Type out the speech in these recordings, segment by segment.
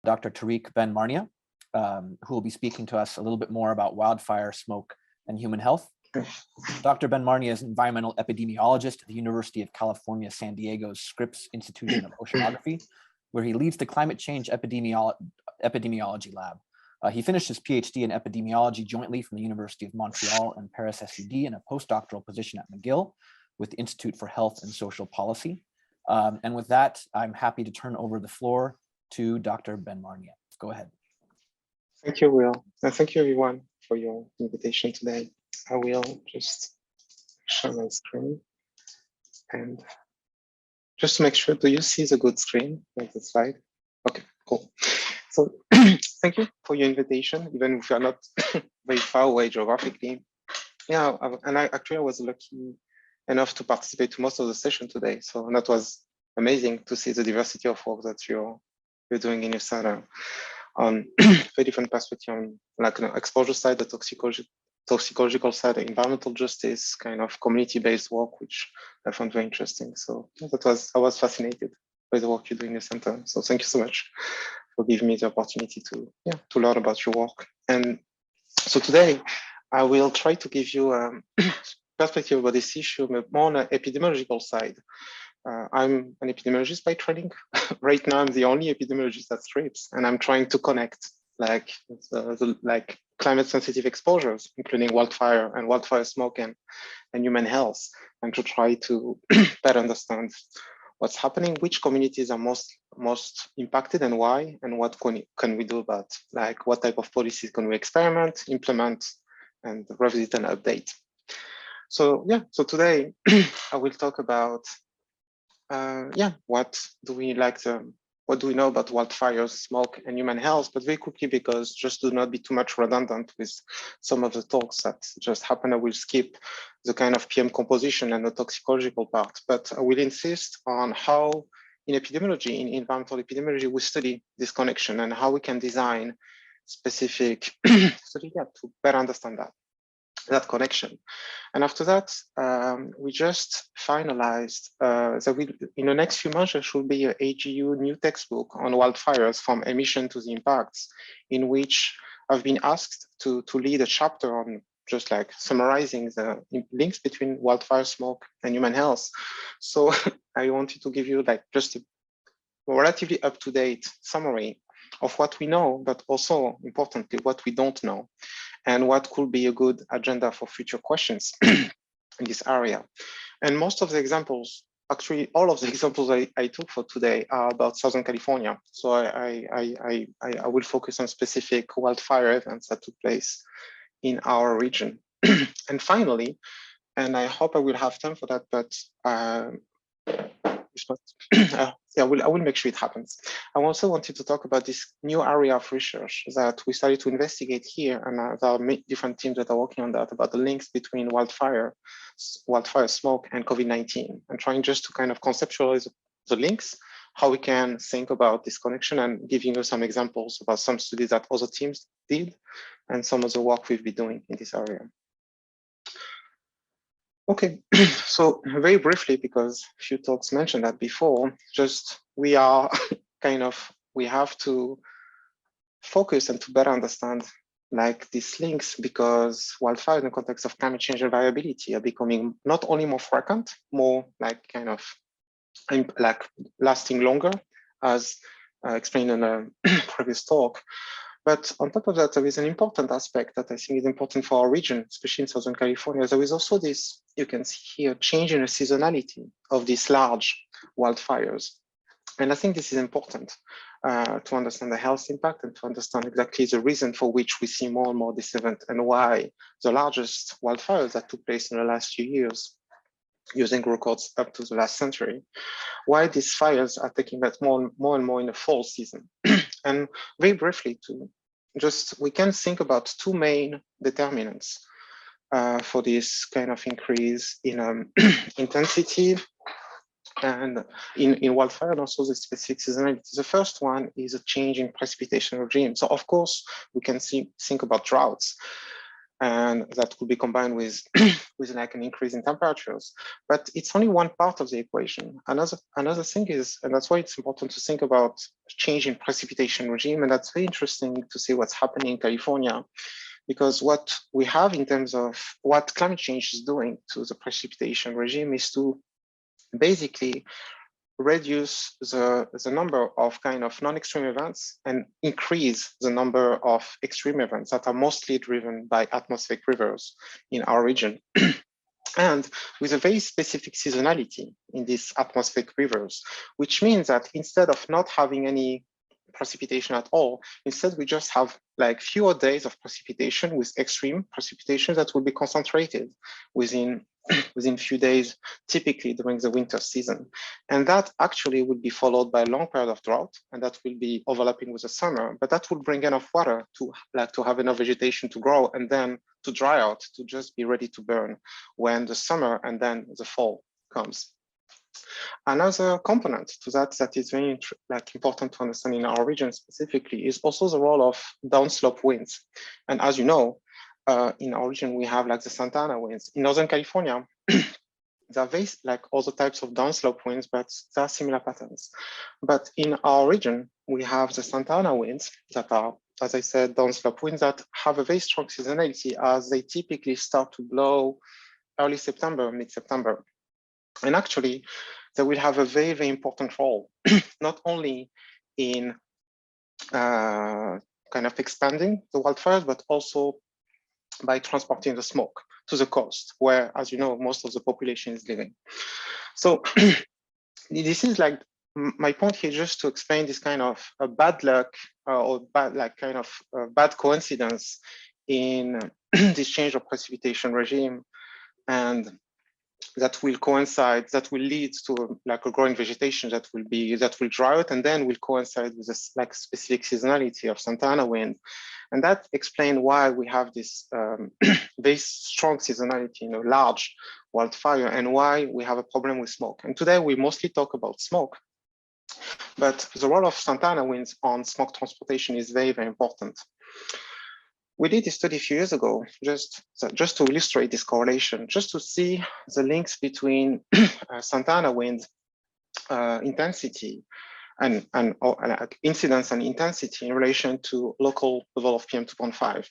Dr. Tarik Benmarhnia, who will be speaking to us a little bit more about wildfire, smoke, and human health. Dr. Benmarhnia is an environmental epidemiologist at the University of California, San Diego's Scripps Institution of Oceanography, where he leads the Climate Change Epidemiology Lab. He finished his PhD in epidemiology jointly from the University of Montreal and Paris SUD in a postdoctoral position at McGill with the Institute for Health and Social Policy. And with that, I'm happy to turn over the floor to Dr. Benmarhnia. Go ahead. Thank you, Will. And thank you, everyone, for your invitation today. I will just share my screen. And just to make sure, do you see the good screen, like the slide? Okay, cool. So thank you for your invitation, even if you're not very far away geographically. Yeah, I was lucky enough to participate to most of the session today. So that was amazing to see the diversity of work that you're doing in your center on very different perspective, on like an exposure side, the toxicological side, the environmental justice, kind of community-based work, which I found very interesting. So I was fascinated by the work you do in the center. So thank you so much for giving me the opportunity to learn about your work. And so today I will try to give you a perspective about this issue, but more on the epidemiological side. I'm an epidemiologist by training. Right now, I'm the only epidemiologist at Scripps, and I'm trying to connect like climate sensitive exposures, including wildfire and wildfire smoke and human health, and to try to better understand what's happening, which communities are most impacted and why, and what can we do about, like what type of policies can we experiment, implement, and revisit and update. So so today I will talk about what do we know about wildfires, smoke, and human health, but very quickly, because just to not be too much redundant with some of the talks that just happened, I will skip the kind of PM composition and the toxicological part, but I will insist on how in epidemiology, in environmental epidemiology, we study this connection and how we can design specific study to better understand that connection. And after that, we just finalized that in the next few months, there should be an AGU new textbook on wildfires from emission to the impacts, in which I've been asked to lead a chapter on just like summarizing the links between wildfire, smoke, and human health. So I wanted to give you like just a relatively up-to-date summary of what we know, but also importantly, what we don't know, and what could be a good agenda for future questions in this area. And most of the examples, actually all of the examples I took for today are about Southern California. So I will focus on specific wildfire events that took place in our region. And finally, and I hope I will have time for that, but I will make sure it happens. I also wanted to talk about this new area of research that we started to investigate here, and there are different teams that are working on that, about the links between wildfire smoke, and COVID-19, and trying just to kind of conceptualize the links, how we can think about this connection, and giving you some examples about some studies that other teams did, and some of the work we've been doing in this area. Okay, so very briefly, because a few talks mentioned that before, we have to focus and to better understand like these links, because wildfire in the context of climate change and viability are becoming not only more frequent, more like kind of like lasting longer, as explained in a previous talk. But on top of that, there is an important aspect that I think is important for our region, especially in Southern California. There is also this, you can see here, change in the seasonality of these large wildfires. And I think this is important to understand the health impact and to understand exactly the reason for which we see more and more this event, and why the largest wildfires that took place in the last few years, using records up to the last century, why these fires are taking that more and more in the fall season. And very briefly, we can think about two main determinants for this kind of increase in intensity and in wildfire, and also the specific seasonality. The first one is a change in precipitation regime. So of course, we can think about droughts. and that could be combined with with like an increase in temperatures. But it's only one part of the equation. Another thing is, and that's why it's important to think about change in precipitation regime, and that's very interesting to see what's happening in California, because what we have in terms of what climate change is doing to the precipitation regime is to basically reduce the number of kind of non-extreme events and increase the number of extreme events that are mostly driven by atmospheric rivers in our region. And with a very specific seasonality in these atmospheric rivers, which means that instead of not having any precipitation at all, instead we just have like fewer days of precipitation with extreme precipitation that will be concentrated within few days, typically during the winter season. And that actually would be followed by a long period of drought, and that will be overlapping with the summer, but that will bring enough water to have enough vegetation to grow and then to dry out, to just be ready to burn when the summer and then the fall comes. Another component to that is very important to understand in our region specifically is also the role of downslope winds. And as you know, in our region, we have like the Santana winds. In Northern California, there are very like other types of downslope winds, but there are similar patterns. But in our region, we have the Santana winds that are, as I said, downslope winds that have a very strong seasonality, as they typically start to blow early September, mid-September. And actually, they will have a very, very important role, not only in kind of expanding the wildfires, but also by transporting the smoke to the coast, where, as you know, most of the population is living. So this is like my point here, just to explain this kind of bad luck or bad, like kind of bad coincidence in this change of precipitation regime, and that will coincide, that will lead to like a growing vegetation that will dry out and then will coincide with this like specific seasonality of Santana wind. And that explains why we have this very strong seasonality in a large wildfire and why we have a problem with smoke. And today we mostly talk about smoke, but the role of Santana winds on smoke transportation is very, very important. We did a study a few years ago, just to illustrate this correlation, just to see the links between Santana wind intensity and incidence and intensity in relation to local level of PM2.5.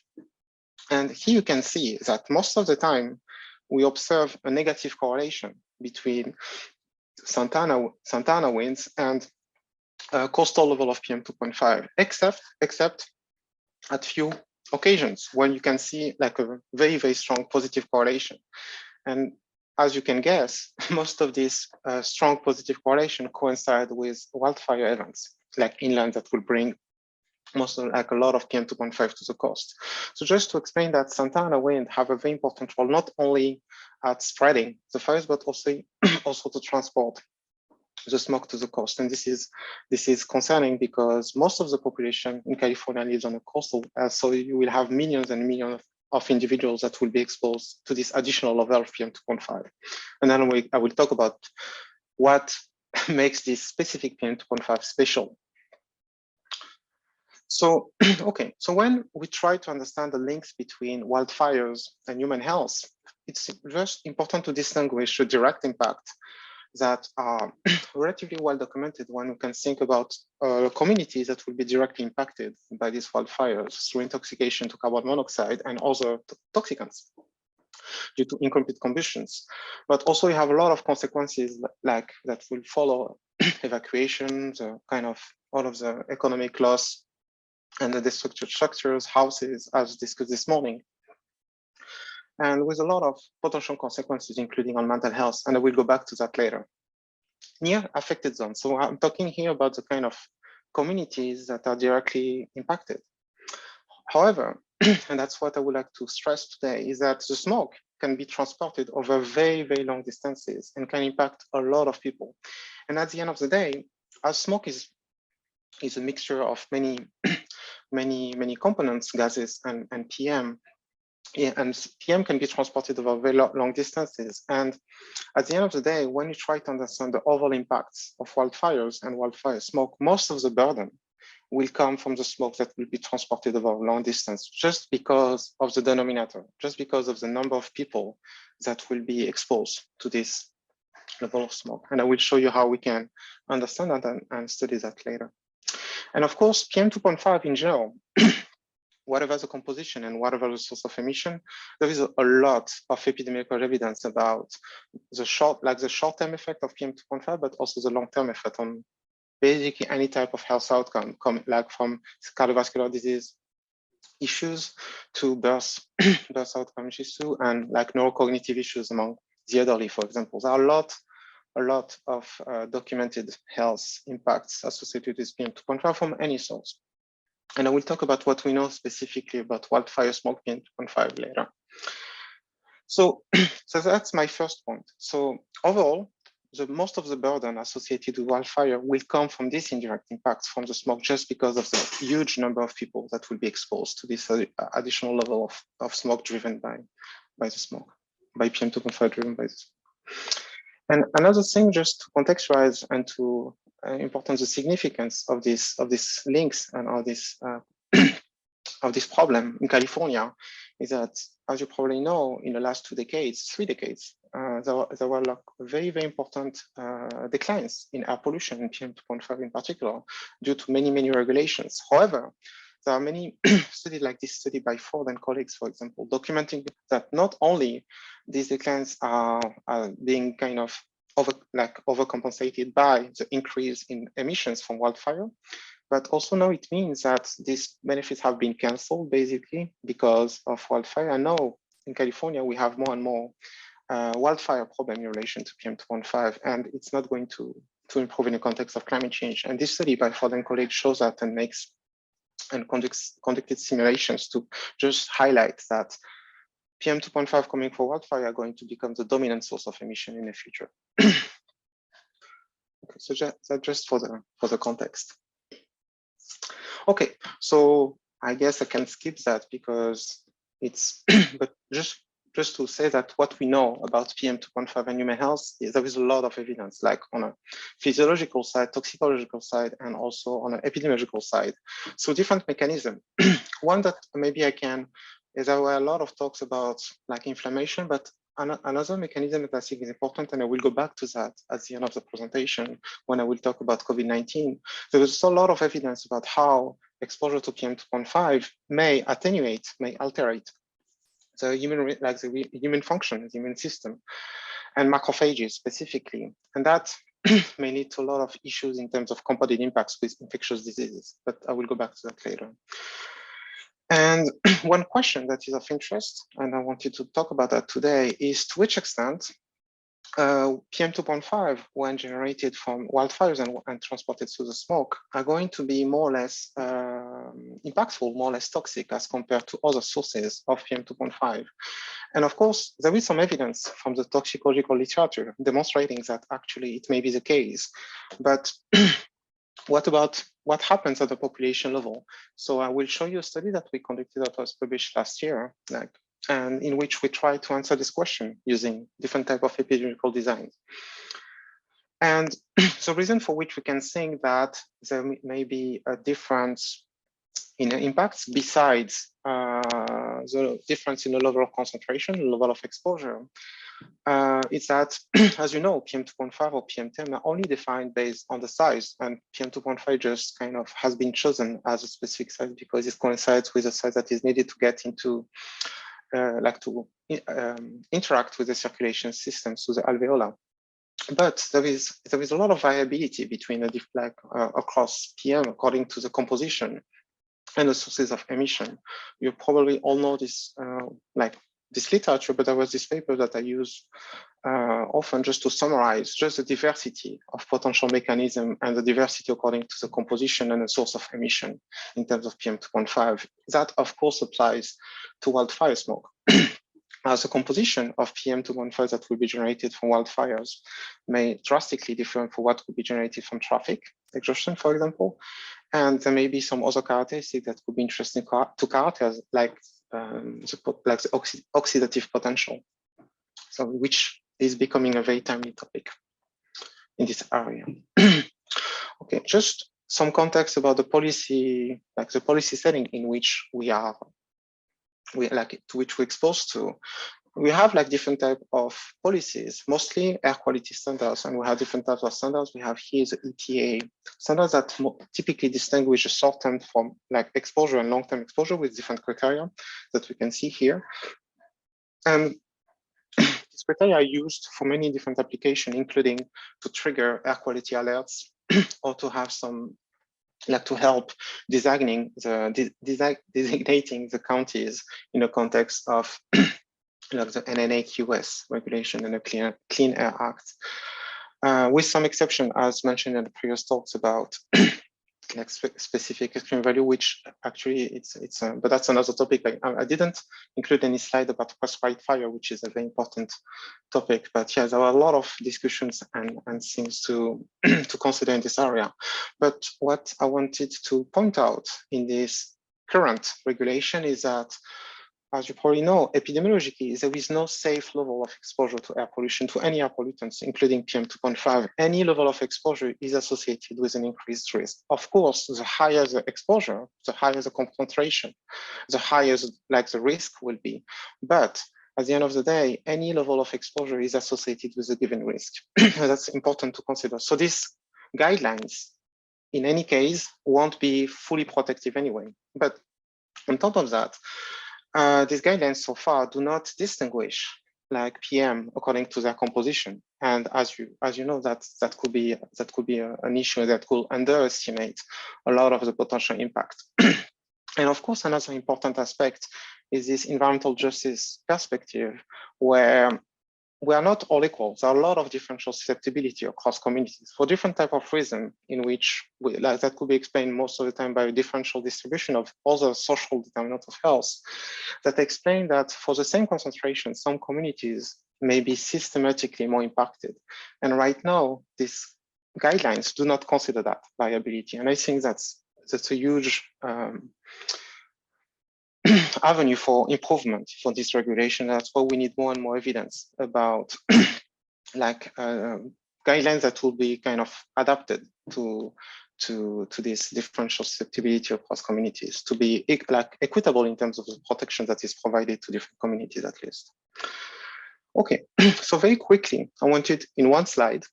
And here you can see that most of the time we observe a negative correlation between Santana winds and coastal level of PM2.5, except at few occasions when you can see like a very, very strong positive correlation. And as you can guess, most of these strong positive correlation coincide with wildfire events, like inland, that will bring most of like a lot of PM2.5 to the coast. So just to explain that Santana wind have a very important role, not only at spreading the fires, but also to transport the smoke to the coast. And this is concerning because most of the population in California lives on the coastal, so you will have millions and millions of individuals that will be exposed to this additional level of PM2.5. And then I will talk about what makes this specific PM2.5 special. So, okay, so when we try to understand the links between wildfires and human health, it's just important to distinguish the direct impact that are relatively well documented when we can think about communities that will be directly impacted by these wildfires through intoxication to carbon monoxide and other toxicants due to incomplete combustions. But also you have a lot of consequences like that will follow evacuations, kind of all of the economic loss and the destructive structures, houses, as discussed this morning. And with a lot of potential consequences, including on mental health, and I will go back to that later. Near affected zones. So I'm talking here about the kind of communities that are directly impacted. However, and that's what I would like to stress today, is that the smoke can be transported over very, very long distances and can impact a lot of people. And at the end of the day, as smoke is a mixture of many components, gases and PM. Yeah, and PM can be transported over very long distances. And at the end of the day, when you try to understand the overall impacts of wildfires and wildfire smoke, most of the burden will come from the smoke that will be transported over a long distance, just because of the denominator, just because of the number of people that will be exposed to this level of smoke. And I will show you how we can understand that and study that later. And of course, PM2.5 in general, whatever the composition and whatever the source of emission, there is a lot of epidemiological evidence about the short-term effect of PM2.5, but also the long-term effect on basically any type of health outcome, like from cardiovascular disease issues to birth outcome issues too, and like neurocognitive issues among the elderly, for example. There are a lot of documented health impacts associated with PM2.5 from any source. And I will talk about what we know specifically about wildfire smoke PM2.5 later. So that's my first point. So overall, most of the burden associated with wildfire will come from these indirect impacts from the smoke, just because of the huge number of people that will be exposed to this additional level of smoke driven by the smoke, by PM2.5 driven by the smoke. And another thing, just to contextualize and to important the significance of this links and of this problem in California, is that, as you probably know, in the last 3 decades, there were like very, very important declines in air pollution, in PM2.5 in particular, due to many regulations. However, there are many studies like this study by Ford and colleagues, for example, documenting that not only these declines are being kind of overcompensated by the increase in emissions from wildfire, but also now it means that these benefits have been canceled basically because of wildfire. And now in California, we have more and more wildfire problem in relation to PM2.5, and it's not going to improve in the context of climate change. And this study by Ford and colleagues shows that and conducted simulations to just highlight that PM2.5 coming from wildfire are going to become the dominant source of emission in the future. Okay, so that's just for the context. Okay, so I guess I can skip that because it's, but just to say that what we know about PM2.5 and human health is there is a lot of evidence, like on a physiological side, toxicological side, and also on an epidemiological side. So different mechanisms. One that maybe I can, is there were a lot of talks about like inflammation, but another mechanism that I think is important, and I will go back to that at the end of the presentation when I will talk about COVID-19. There is a lot of evidence about how exposure to PM2.5 may attenuate, may alterate the human function, the immune system, and macrophages specifically. And that may lead to a lot of issues in terms of compounded impacts with infectious diseases, but I will go back to that later. And one question that is of interest, and I wanted to talk about that today, is to which extent PM2.5, when generated from wildfires and transported through the smoke, are going to be more or less impactful, more or less toxic as compared to other sources of PM2.5. And of course, there is some evidence from the toxicological literature demonstrating that actually it may be the case. But what about what happens at the population level? So I will show you a study that we conducted that was published last year, and in which we try to answer this question using different type of epidemiological designs. And the reason for which we can think that there may be a difference in impacts besides the difference in the level of concentration, the level of exposure, is that, as you know, PM2.5 or PM10 are only defined based on the size, and PM2.5 just kind of has been chosen as a specific size because it coincides with the size that is needed to get into interact with the circulation system through the alveoli. But there is a lot of variability between across PM according to the composition and the sources of emission. You probably all know this this literature, but there was this paper that I use often just to summarize just the diversity of potential mechanism and the diversity according to the composition and the source of emission in terms of PM2.5. That of course applies to wildfire smoke. As the composition of PM2.5 that will be generated from wildfires may drastically differ from what could be generated from traffic exhaustion, for example. And there may be some other characteristics that could be interesting to characterize, like the oxidative potential, so which is becoming a very timely topic in this area. Okay, just some context about the policy, like the policy setting in which to which we're exposed to. We have like different type of policies, mostly air quality standards, and we have different types of standards. We have here the ETA standards that typically distinguish a short-term from like exposure and long-term exposure with different criteria that we can see here. And these criteria are used for many different applications, including to trigger air quality alerts or to have some like to help designating the counties in the context of like the NNAQS regulation and the Clean Air Act, with some exception, as mentioned in the previous talks about like specific extreme value, which actually but that's another topic. I didn't include any slide about post-wildfire, which is a very important topic. But yeah, there are a lot of discussions and things to to consider in this area. But what I wanted to point out in this current regulation is that, as you probably know, epidemiologically, there is no safe level of exposure to air pollution, to any air pollutants, including PM2.5. Any level of exposure is associated with an increased risk. Of course, the higher the exposure, the higher the concentration, the higher the risk will be. But at the end of the day, any level of exposure is associated with a given risk. That's important to consider. So these guidelines, in any case, won't be fully protective anyway. But on top of that, these guidelines so far do not distinguish like PM according to their composition, and as you know, that could be an issue that could underestimate a lot of the potential impact. And of course, another important aspect is this environmental justice perspective, where we are not all equal. There are a lot of differential susceptibility across communities for different type of reason, in which that could be explained most of the time by a differential distribution of other social determinants of health that explain that for the same concentration, some communities may be systematically more impacted. And right now, these guidelines do not consider that variability. And I think that's a huge avenue for improvement for this regulation. That's why we need more and more evidence about guidelines that will be kind of adapted to this differential susceptibility across communities, to be equitable in terms of the protection that is provided to different communities at least. Okay, so very quickly, I wanted in one slide,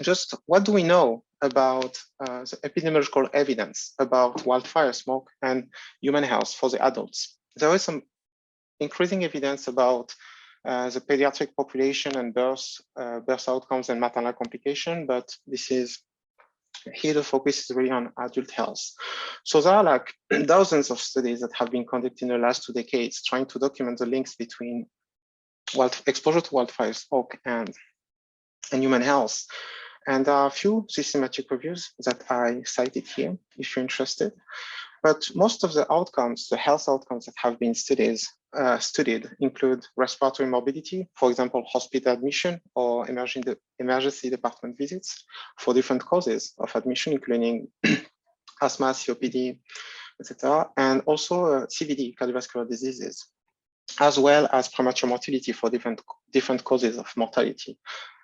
just what do we know about the epidemiological evidence about wildfire smoke and human health for the adults? There is some increasing evidence about the pediatric population and birth outcomes and maternal complication, but this is here the focus is really on adult health. So there are like dozens of studies that have been conducted in the last 2 decades trying to document the links between exposure to wildfire smoke and human health. And there are a few systematic reviews that I cited here, if you're interested. But most of the outcomes, the health outcomes that have been studied include respiratory morbidity, for example, hospital admission or emergency department visits for different causes of admission, including asthma, COPD, etc., and also CVD, cardiovascular diseases, as well as premature mortality for different causes of mortality.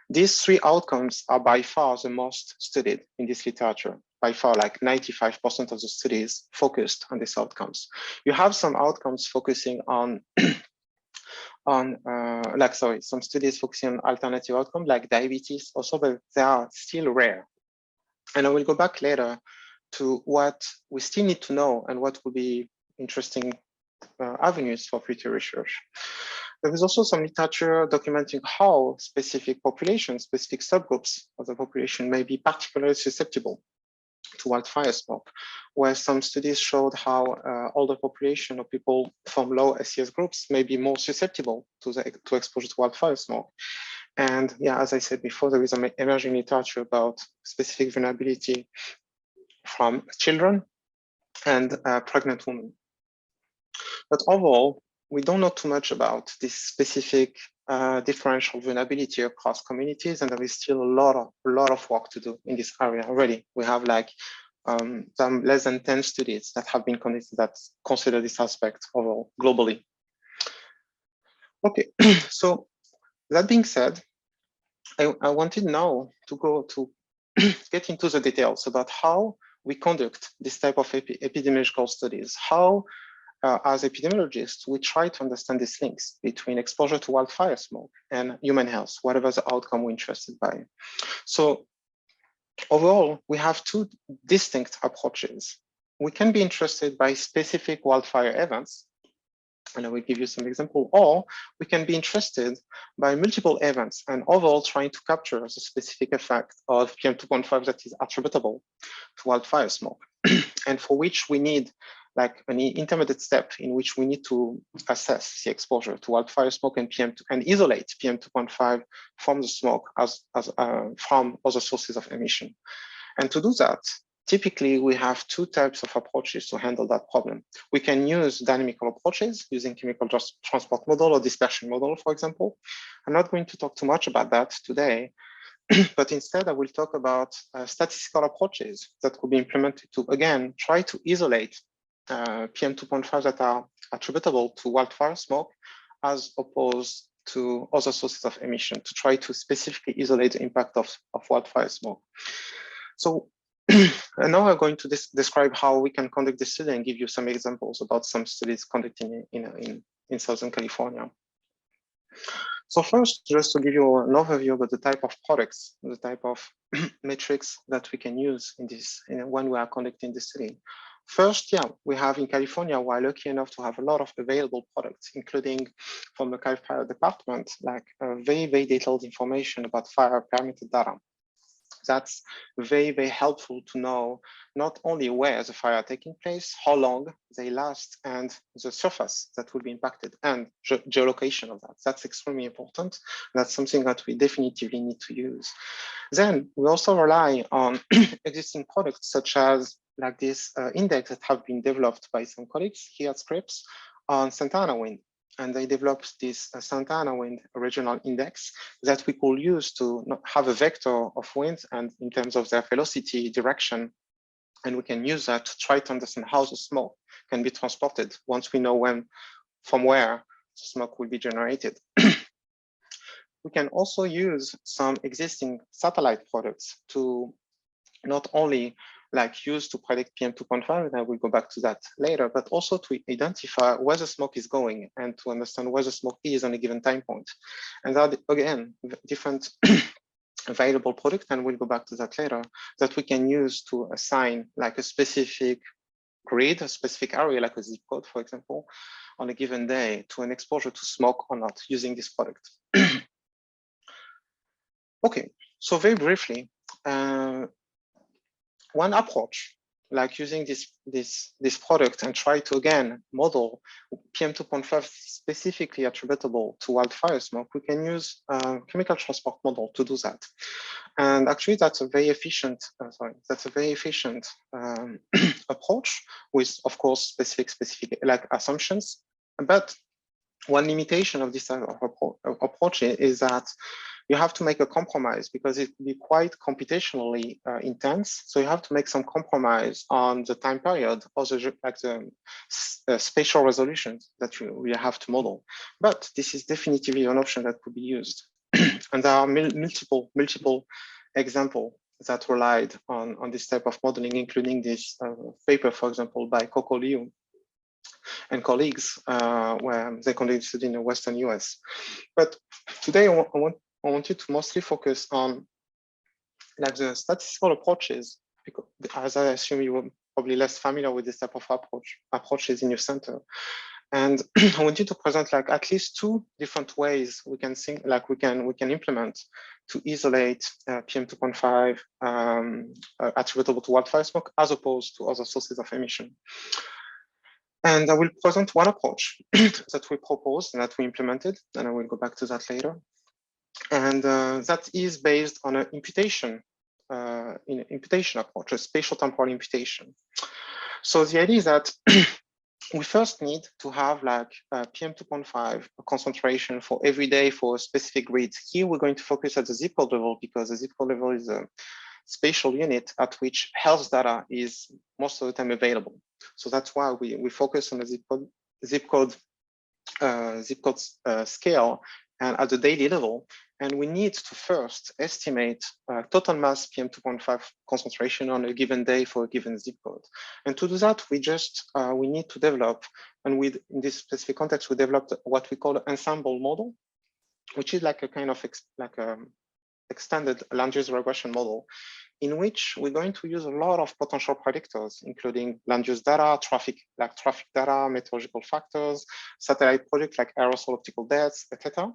These 3 outcomes are by far the most studied in this literature. By far, like 95% of the studies focused on these outcomes. You have some outcomes focusing on, some studies focusing on alternative outcomes like diabetes also, but they are still rare. And I will go back later to what we still need to know and what will be interesting avenues for future research. There is also some literature documenting how specific populations, specific subgroups of the population may be particularly susceptible to wildfire smoke, where some studies showed how older population of people from low SES groups may be more susceptible to exposure to wildfire smoke. And yeah, as I said before, there is some emerging literature about specific vulnerability from children and pregnant women. But overall, we don't know too much about this specific differential vulnerability across communities, and there is still a lot of work to do in this area already. We have like some less than 10 studies that have been conducted that consider this aspect overall globally. Okay, so that being said, I wanted now to go to get into the details about how we conduct this type of epidemiological studies? How, as epidemiologists, we try to understand these links between exposure to wildfire smoke and human health, whatever the outcome we're interested by. So overall, we have two distinct approaches. We can be interested by specific wildfire events, and I will give you some example, or we can be interested by multiple events and overall trying to capture the specific effect of PM2.5 that is attributable to wildfire smoke, and for which we need like an intermediate step in which we need to assess the exposure to wildfire smoke and and isolate PM2.5 from the smoke from other sources of emission. And to do that, typically we have two types of approaches to handle that problem. We can use dynamical approaches using chemical transport model or dispersion model, for example. I'm not going to talk too much about that today, but instead I will talk about statistical approaches that could be implemented to, again, try to isolate PM2.5 that are attributable to wildfire smoke as opposed to other sources of emission, to try to specifically isolate the impact of wildfire smoke. So and now I'm going to describe how we can conduct this study and give you some examples about some studies conducted in Southern California. So first, just to give you an overview about the type of products, the type of metrics that we can use in this when we are conducting this study. First, yeah, we have in California, we're lucky enough to have a lot of available products, including from the Cal Fire department, like very, very detailed information about fire parameter data. That's very, very helpful to know not only where the fire are taking place, how long they last, and the surface that will be impacted, and geolocation of that. That's extremely important. That's something that we definitively need to use. Then we also rely on existing products such as like this index that have been developed by some colleagues here at Scripps on Santana wind. And they developed this Santana wind regional index that we could use to have a vector of wind and in terms of their velocity direction. And we can use that to try to understand how the smoke can be transported once we know from where the smoke will be generated. We can also use some existing satellite products to not only like used to predict PM2.5, and I will go back to that later, but also to identify where the smoke is going and to understand where the smoke is on a given time point. And that, again, different available product, and we'll go back to that later, that we can use to assign like a specific grid, a specific area, like a zip code, for example, on a given day to an exposure to smoke or not using this product. Okay, so very briefly, one approach, like using this product and try to, again, model PM2.5 specifically attributable to wildfire smoke, we can use a chemical transport model to do that. And actually, that's a very efficient, approach with, of course, specific like assumptions. But one limitation of this type of approach is that you have to make a compromise because it will be quite computationally intense. So you have to make some compromise on the time period or the spatial resolution that you have to model. But this is definitively an option that could be used. And there are multiple examples that relied on this type of modeling, including this paper, for example, by Coco Liu and colleagues, where they conducted in the Western US. But today I want you to mostly focus on like the statistical approaches, because as I assume you were probably less familiar with this type of approaches in your center. And I want you to present like at least two different ways we can think, like we can implement to isolate PM2.5 attributable to wildfire smoke as opposed to other sources of emission. And I will present one approach that we proposed and that we implemented, and I will go back to that later. And that is based on an imputation approach, a spatial temporal imputation. So the idea is that we first need to have like PM2.5 concentration for every day for a specific grid. Here we're going to focus at the zip code level because the zip code level is a spatial unit at which health data is most of the time available. So that's why we focus on the zip code scale. And at the daily level, And we need to first estimate total mass PM2.5 concentration on a given day for a given zip code. And to do that, we need to develop, and in this specific context, we developed what we call an Ensemble Model, which is like a kind of extended land use regression model, in which we're going to use a lot of potential predictors, including land use data, traffic data, meteorological factors, satellite projects like aerosol optical depths, etc.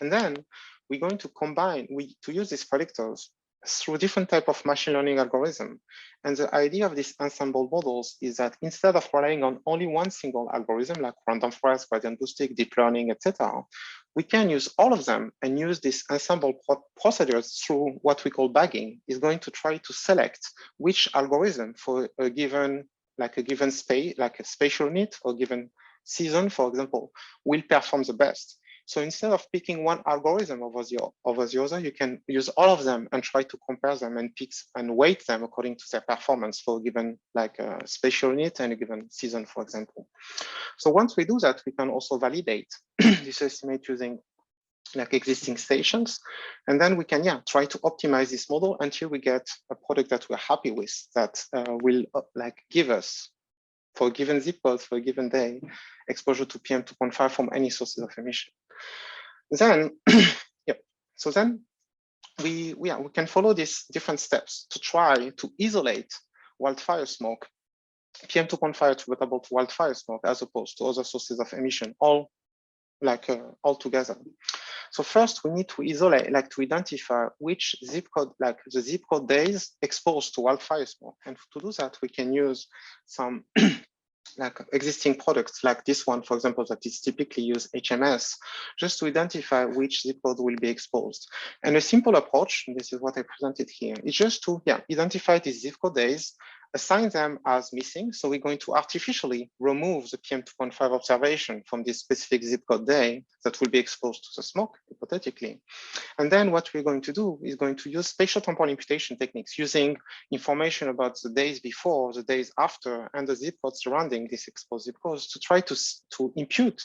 And then we're going to use these predictors through different type of machine learning algorithm. And the idea of these ensemble models is that instead of relying on only one single algorithm, like random forest, gradient boosting, deep learning, etc., we can use all of them and use this ensemble procedures through what we call bagging, is going to try to select which algorithm for a given space, like a spatial unit or given season, for example, will perform the best. So instead of picking one algorithm over the other, you can use all of them and try to compare them and pick and weight them according to their performance for a given spatial unit and a given season, for example. So once we do that, we can also validate this estimate using existing stations. And then we can, try to optimize this model until we get a product that we're happy with, that will give us, for a given zip code, for a given day, exposure to PM2.5 from any sources of emission. Then, so then we can follow these different steps to try to isolate wildfire smoke, PM2.5 attributable to wildfire smoke, as opposed to other sources of emission, all together. So first, we need to isolate, to identify which zip code, the zip code days exposed to wildfire smoke. And to do that, we can use some existing products like this one, for example, that is typically used HMS, just to identify which zip code will be exposed. And a simple approach, and this is what I presented here, is just to identify these zip code days, assign them as missing. So we're going to artificially remove the PM2.5 observation from this specific zip code day that will be exposed to the smoke, hypothetically. And then what we're going to do is going to use spatial temporal imputation techniques, using information about the days before, the days after, and the zip codes surrounding this exposed zip codes to try to impute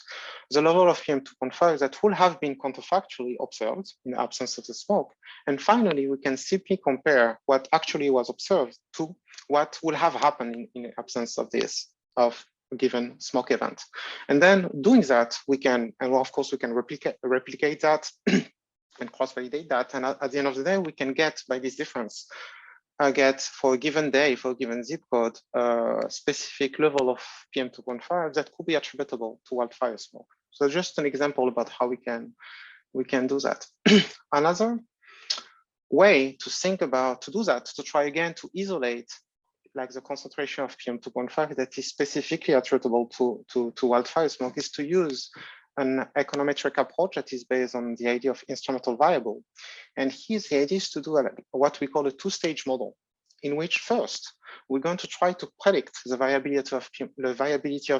the level of PM2.5 that will have been counterfactually observed in the absence of the smoke. And finally, we can simply compare what actually was observed to what will have happened in the absence of a given smoke event. And then doing that, we can, and of course, we can replicate that and cross-validate that. And at the end of the day, we can get, by this difference, get for a given day, for a given zip code, a specific level of PM2.5 that could be attributable to wildfire smoke. So just an example about how we can do that. Another way to think about, to do that, to try again to isolate the concentration of PM2.5 that is specifically attributable to wildfire smoke, is to use an econometric approach that is based on the idea of instrumental variable. And here the idea is to do what we call a two-stage model, in which first, we're going to try to predict the viability of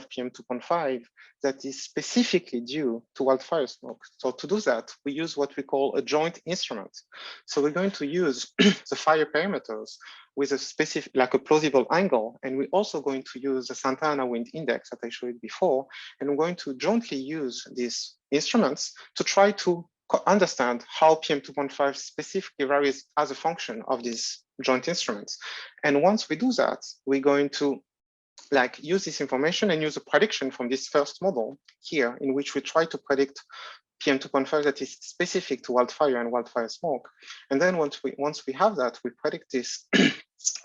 PM2.5 that is specifically due to wildfire smoke. So to do that, we use what we call a joint instrument. So we're going to use the fire parameters with a specific, a plausible angle. And we're also going to use the Santana wind index that I showed before. And we're going to jointly use these instruments to try to understand how PM2.5 specifically varies as a function of these joint instruments. And once we do that, we're going to use this information and use a prediction from this first model here, in which we try to predict PM2.5 that is specific to wildfire and wildfire smoke. And then once we have that, we predict this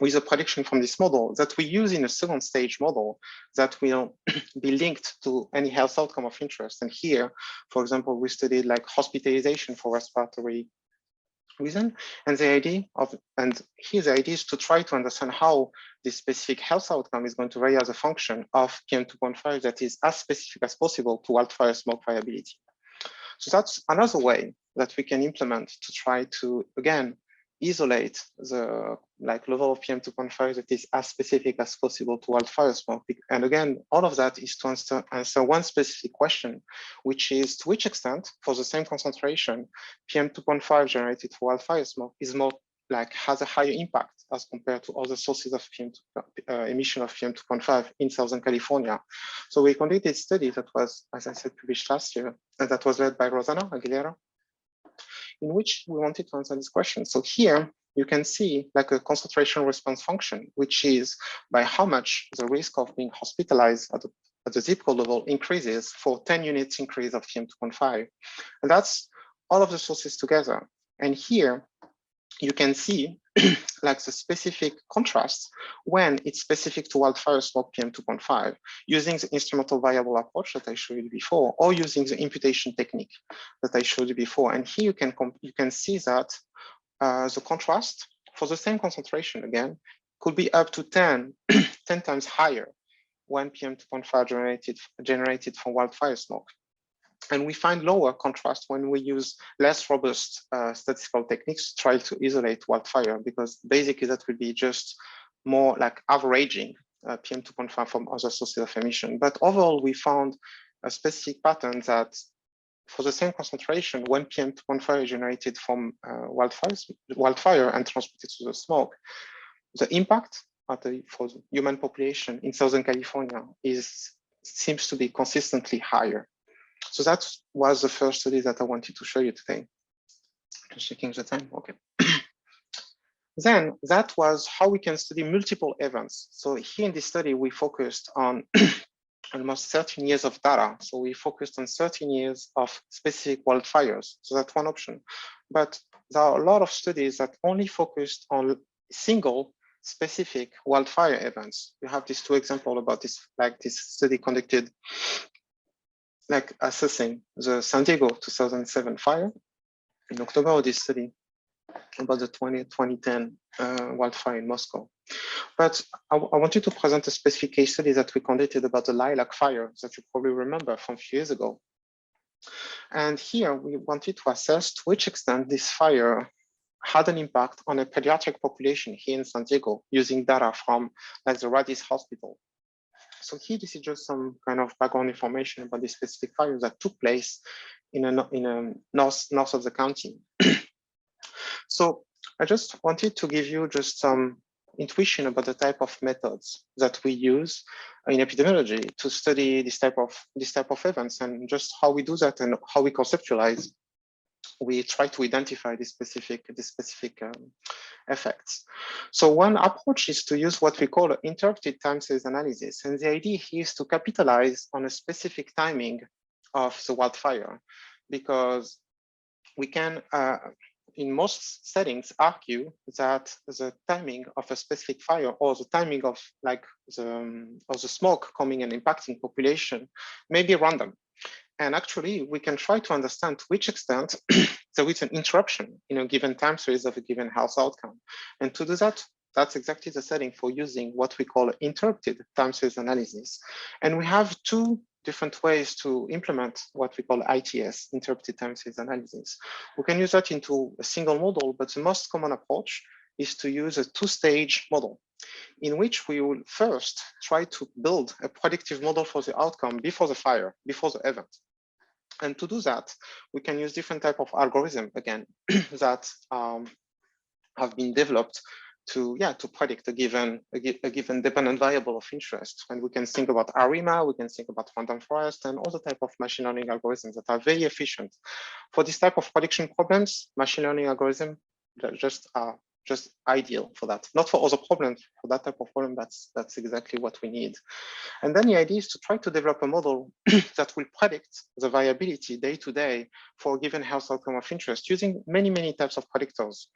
with a prediction from this model that we use in a second stage model that will be linked to any health outcome of interest. And here, for example, we studied hospitalization for respiratory reason. And the idea is to try to understand how this specific health outcome is going to vary as a function of PM2.5 that is as specific as possible to wildfire smoke viability. So that's another way that we can implement to try to, again, isolate the level of PM2.5 that is as specific as possible to wildfire smoke. And again, all of that is to answer one specific question, which is to which extent, for the same concentration, PM2.5 generated for wildfire smoke is more has a higher impact as compared to other sources of emission of PM2.5 in Southern California. So we conducted a study that was, as I said, published last year, and that was led by Rosanna Aguilera, in which we wanted to answer this question. So here you can see like a concentration response function, which is by how much the risk of being hospitalized at the zip code level increases for 10 units increase of PM2.5. And that's all of the sources together. And here you can see like the specific contrast when it's specific to wildfire smoke PM2.5, using the instrumental variable approach that I showed you before, or using the imputation technique that I showed you before. And here you can see that the contrast for the same concentration again could be up to 10 times higher when PM2.5 generated from wildfire smoke. And we find lower contrast when we use less robust statistical techniques to try to isolate wildfire, because basically that would be just more like averaging PM2.5 from other sources of emission. But overall, we found a specific pattern that for the same concentration, when PM2.5 is generated from wildfire and transported to the smoke, the impact for the human population in Southern California seems to be consistently higher. So that was the first study that I wanted to show you today. Just checking the time, okay. Then that was how we can study multiple events. So here in this study, we focused on almost 13 years of data. So we focused on 13 years of specific wildfires. So that's one option. But there are a lot of studies that only focused on single specific wildfire events. You have these two examples about this, like this study conducted like assessing the San Diego 2007 fire in October, or this study about the 2010 wildfire in Moscow. But I wanted to present a specific case study that we conducted about the Lilac fire that you probably remember from a few years ago. And here we wanted to assess to which extent this fire had an impact on a pediatric population here in San Diego using data from like the Radis Hospital. So here, this is just some kind of background information about the specific fire that took place in a north of the county. So I just wanted to give you just some intuition about the type of methods that we use in epidemiology to study this type of events, and just how we do that and how we conceptualize. We try to identify the specific effects. So one approach is to use what we call interrupted time series analysis. And the idea here is to capitalize on a specific timing of the wildfire, because we can, in most settings, argue that the timing of a specific fire or the timing of like the smoke coming and impacting population may be random. And actually, we can try to understand to which extent there is an interruption in a given time series of a given health outcome. And to do that, that's exactly the setting for using what we call interrupted time series analysis. And we have two different ways to implement what we call ITS, interrupted time series analysis. We can use that into a single model, but the most common approach is to use a two-stage model, in which we will first try to build a predictive model for the outcome before the fire, before the event. And to do that, we can use different type of algorithm again that have been developed to predict a given dependent variable of interest. And we can think about ARIMA, we can think about random forest, and other type of machine learning algorithms that are very efficient for this type of prediction problems. Machine learning algorithms just ideal for that, not for other problems. For that type of problem, that's exactly what we need. And then the idea is to try to develop a model that will predict the viability day to day for a given health outcome of interest using many types of predictors,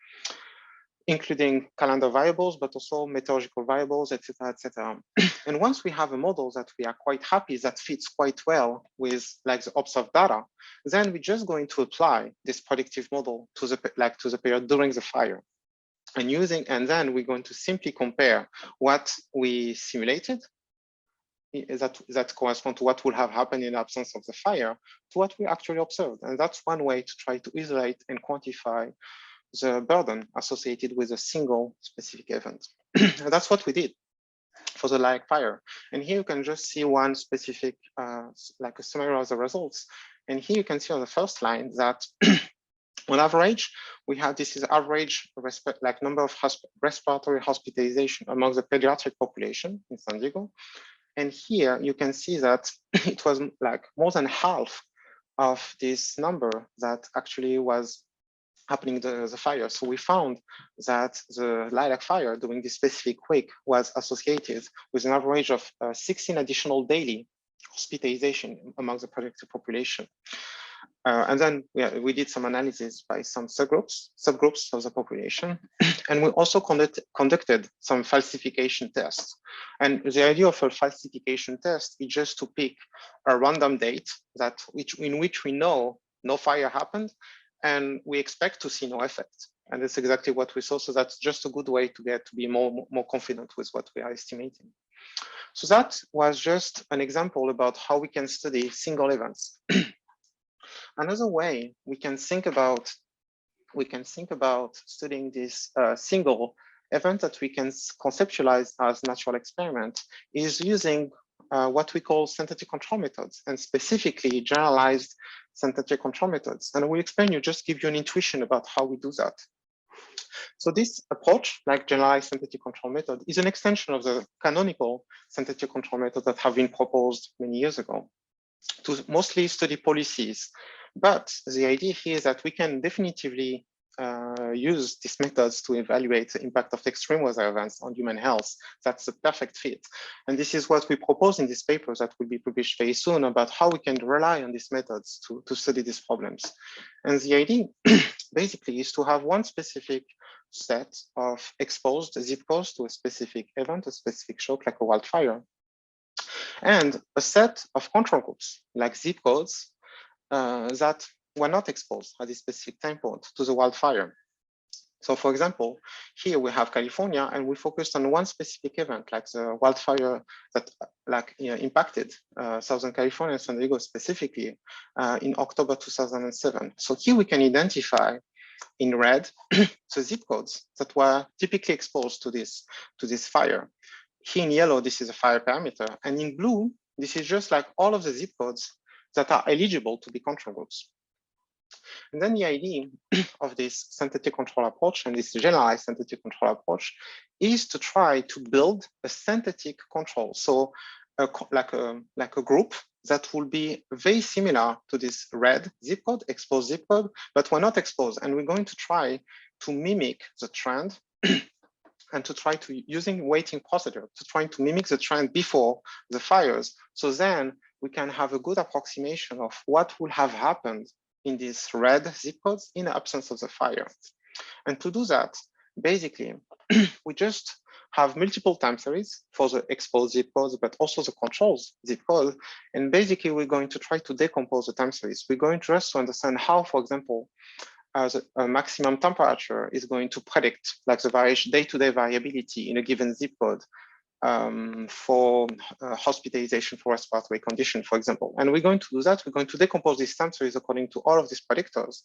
including calendar variables, but also meteorological variables, etc. And once we have a model that we are quite happy that fits quite well with like the observed data, then we're just going to apply this predictive model to the period during the fire. And then we're going to simply compare what we simulated that correspond to what would have happened in absence of the fire to what we actually observed. And that's one way to try to isolate and quantify the burden associated with a single specific event. And that's what we did for the Lilac fire. And here you can just see one specific, like a summary of the results. And here you can see on the first line that on average, we have this is average number of respiratory hospitalization among the pediatric population in San Diego. And here you can see that it was like more than half of this number that actually was happening the fire. So we found that the Lilac fire during this specific week was associated with an average of 16 additional daily hospitalization among the protected population. And then we did some analysis by some subgroups of the population. And we also conducted some falsification tests. And the idea of a falsification test is just to pick a random date in which we know no fire happened, and we expect to see no effect. And that's exactly what we saw. So that's just a good way to be more confident with what we are estimating. So that was just an example about how we can study single events. Another way we can think about studying this single event that we can conceptualize as natural experiment is using what we call synthetic control methods, and specifically generalized synthetic control methods. And I will explain just give you an intuition about how we do that. So this approach, like generalized synthetic control method, is an extension of the canonical synthetic control method that have been proposed many years ago to mostly study policies. But the idea here is that we can definitively use these methods to evaluate the impact of extreme weather events on human health. That's a perfect fit. And this is what we propose in this paper that will be published very soon about how we can rely on these methods to study these problems. And the idea basically is to have one specific set of exposed zip codes to a specific event, a specific shock like a wildfire, and a set of control groups like zip codes that were not exposed at this specific time point to the wildfire. So for example, here we have California, and we focused on one specific event, like the wildfire that impacted Southern California and San Diego specifically in October 2007. So here we can identify in red the zip codes that were typically exposed to this fire. Here in yellow, this is a fire parameter, and in blue, this is just like all of the zip codes that are eligible to be control groups. And then the idea of this synthetic control approach and this generalized synthetic control approach is to try to build a synthetic control. So like a group that will be very similar to this red zip code, exposed zip code, but we're not exposed. And we're going to try to mimic the trend and to try to, using weighting procedure, to try to mimic the trend before the fires. So then we can have a good approximation of what will have happened in these red zip codes in the absence of the fire. And to do that, basically, we just have multiple time series for the exposed zip codes, but also the controls zip code. And basically, we're going to try to decompose the time series. We're going just to understand how, for example, the maximum temperature is going to predict like the day-to-day variability in a given zip code for hospitalization for respiratory condition, for example. And we're going to do that. We're going to decompose these time series according to all of these predictors.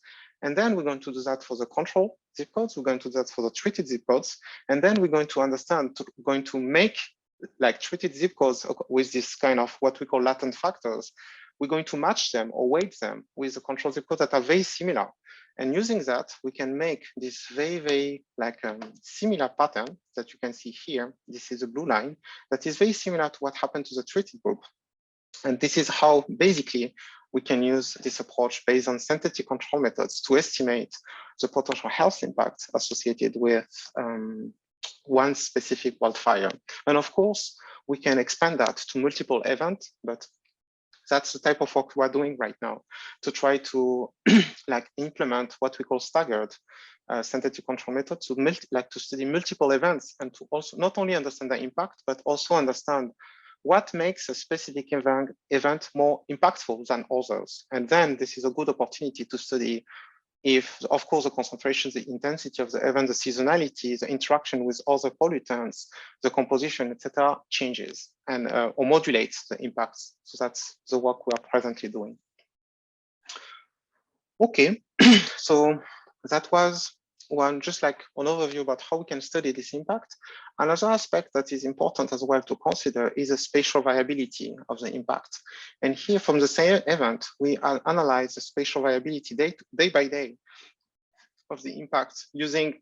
And then we're going to do that for the control zip codes. We're going to do that for the treated zip codes. And then we're going to make like treated zip codes with this kind of what we call latent factors. We're going to match them or weight them with the control zip codes that are very similar. And using that, we can make this very, very like similar pattern that you can see here. This is a blue line that is very similar to what happened to the treated group. And this is how basically we can use this approach based on synthetic control methods to estimate the potential health impact associated with one specific wildfire. And of course, we can expand that to multiple events, but that's the type of work we're doing right now to try to like implement what we call staggered synthetic control method to study multiple events and to also not only understand the impact, but also understand what makes a specific event more impactful than others. And then this is a good opportunity to study if, of course, the concentration, the intensity of the event, the seasonality, the interaction with other pollutants, the composition, etc., changes and or modulates the impacts. So that's the work we are presently doing. Okay, so that was one, just like an overview about how we can study this impact. Another aspect that is important as well to consider is the spatial viability of the impact. And here from the same event, we analyze the spatial viability day by day of the impact using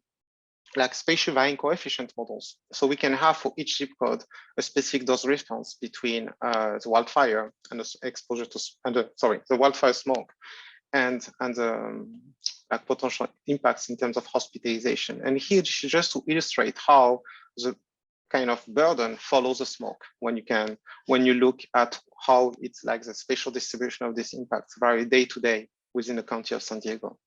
like spatial varying coefficient models. So we can have for each zip code a specific dose response between the wildfire and the exposure to, the wildfire smoke and like potential impacts in terms of hospitalization. And here, just to illustrate how the kind of burden follows the smoke when you look at how it's like the spatial distribution of these impacts vary day to day within the county of San Diego.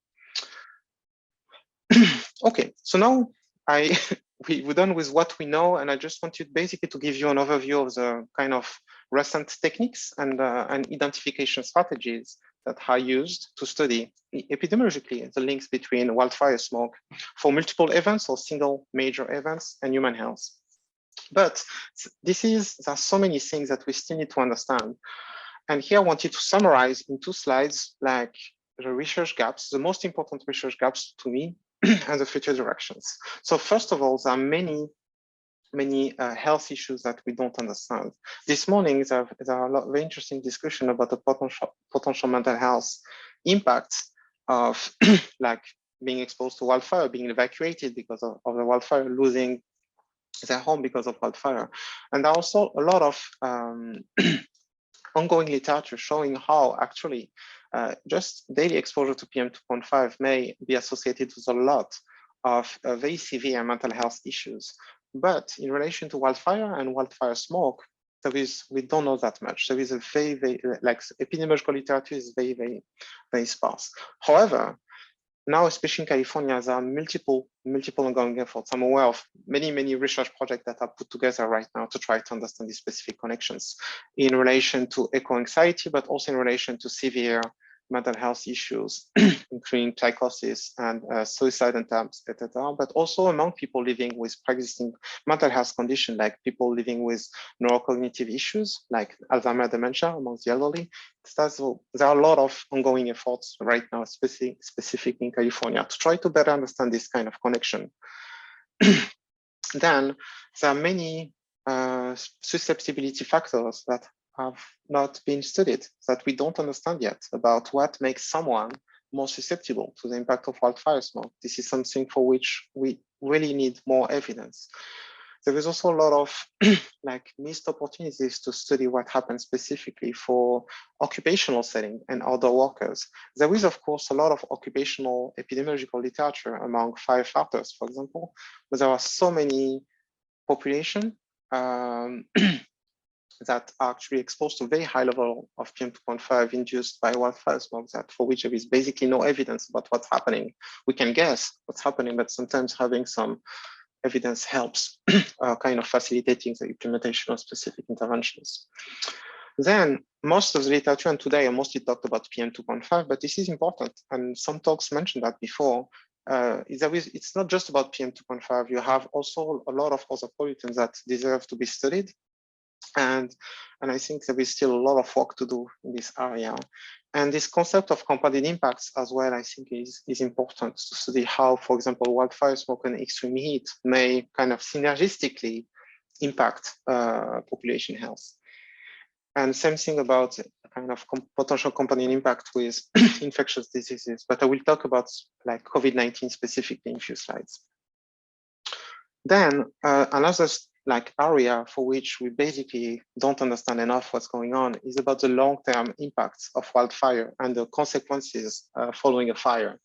Okay, so now we're done with what we know, and I just wanted basically to give you an overview of the kind of recent techniques and identification strategies that are used to study epidemiologically the links between wildfire smoke for multiple events or single major events and human health. But there are so many things that we still need to understand. And here I wanted to summarize in 2 slides, like the research gaps, the most important research gaps to me, and the future directions. So first of all, there are many health issues that we don't understand. This morning, there are a lot of very interesting discussion about the potential mental health impacts of like being exposed to wildfire, being evacuated because of the wildfire, losing their home because of wildfire. And there are also a lot of ongoing literature showing how actually just daily exposure to PM2.5 may be associated with a lot of very severe mental health issues. But in relation to wildfire and wildfire smoke, we don't know that much. There is a very, like epidemiological literature is very sparse. However, now, especially in California, there are multiple ongoing efforts. I'm aware of many research projects that are put together right now to try to understand these specific connections in relation to eco-anxiety, but also in relation to severe mental health issues, including psychosis and suicide attempts, etc. But also among people living with pre-existing mental health conditions, like people living with neurocognitive issues, like Alzheimer's dementia amongst the elderly. There are a lot of ongoing efforts right now, specifically in California, to try to better understand this kind of connection. Then there are many susceptibility factors that have not been studied, that we don't understand yet, about what makes someone more susceptible to the impact of wildfire smoke. This is something for which we really need more evidence. There is also a lot of like missed opportunities to study what happens specifically for occupational setting and outdoor workers. There is, of course, a lot of occupational epidemiological literature among firefighters, for example, but there are so many population that are actually exposed to very high level of PM2.5 induced by wildfire smoke, that for which there is basically no evidence about what's happening. We can guess what's happening, but sometimes having some evidence helps kind of facilitating the implementation of specific interventions. Then most of the literature, and today I mostly talked about PM2.5, but this is important, and some talks mentioned that before. It's not just about PM2.5, you have also a lot of other pollutants that deserve to be studied. And I think there is still a lot of work to do in this area. And this concept of compounded impacts as well, I think is important to study how, for example, wildfire smoke and extreme heat may kind of synergistically impact population health. And same thing about kind of potential compounding impact with infectious diseases, but I will talk about like COVID-19 specifically in a few slides. Then another like area for which we basically don't understand enough what's going on is about the long-term impacts of wildfire and the consequences following a fire.